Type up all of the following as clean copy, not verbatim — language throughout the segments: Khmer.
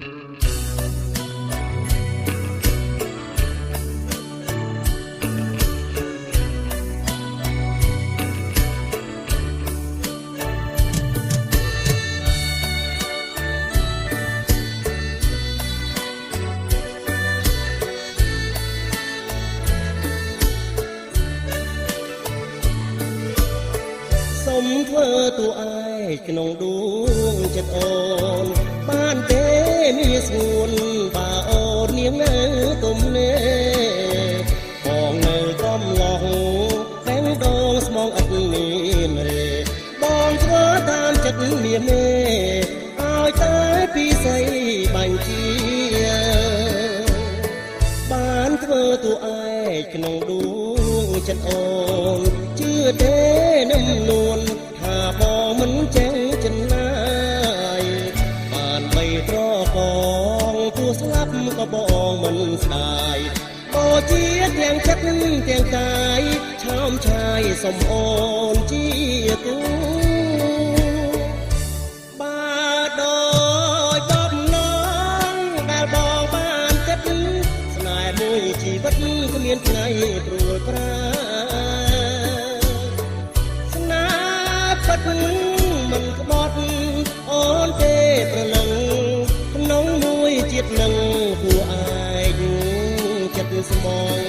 សុំធ្វើតួឯកក្នុងដួងចិត្តអូនបានទេមានស្ងួនបើអូននាងនៅទុំនេបងនៅកំឡោះតែងដងស្មងអត់មានរេបងធ្វើតាមចិត្តមានមេឲ្យតែពីស្អីបាញ់ជាបានធ្វើតួឯកក្នុងដួងចិត្តអូនជឿទេនឹងនួនថាបងមិនចេះចិនណាយបានបីត្រកងទោះស្លាប់ក៏បងមិនស្ដាយក៏ជាទាំងចិត្តទាំងកាយឆោមឆាយសុំអូនជាគូបើដោយបំណងដែលបងបានគិតស្នេហ៍មួយជីវិតគ្មានថ្ងៃព្រួលប្រាពិតមិនក្បត់អូនទេប្រលឹងក្នុងមួយជាតិនឹងពួកឯងចិត្តស្មង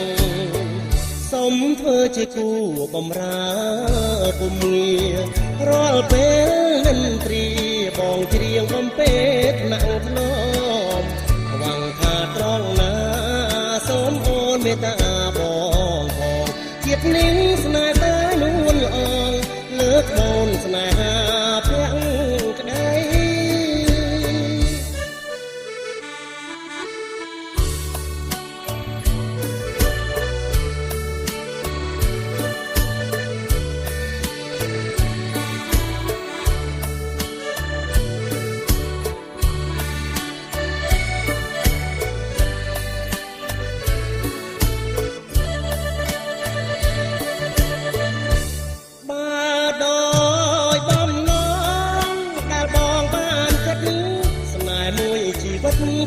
សុំធ្វើជាគូបំរើពុំងាររាល់ពេលនិនទ្រីបងច្រៀងបំពេថ្នាក់ធ្នមหวังថាត្រង់ណាសូមអូនមេត្តាបងផងជាតិនេះស្នេហ៍តែនួនល្អលើកបូនស្នេហាភាក់ក្ដី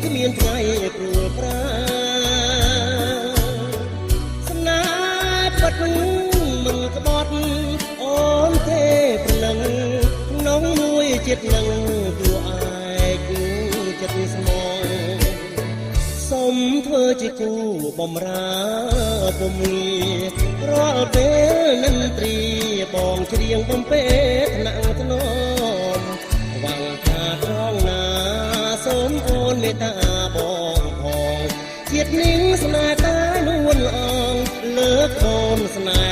គ្មានថ្ងៃព្រួលប្រាស្នេហ៍ពិតមិនក្បត់អូនទេប្រលឹងក្នុងមួយចិត្តនឹងទួឯកចិត្តស្មងសុំធ្វើជាគូបំរើពុំងាររាល់ពេលនិនទ្រីបងច្រៀងបំពេថ្នាក់ធ្នមหวังថាត្រង់ណាសូមអូនមេត្តាបងផងជាតិនេះស្នេហ៍តែនួនល្អលើកអូនស្នេហ៍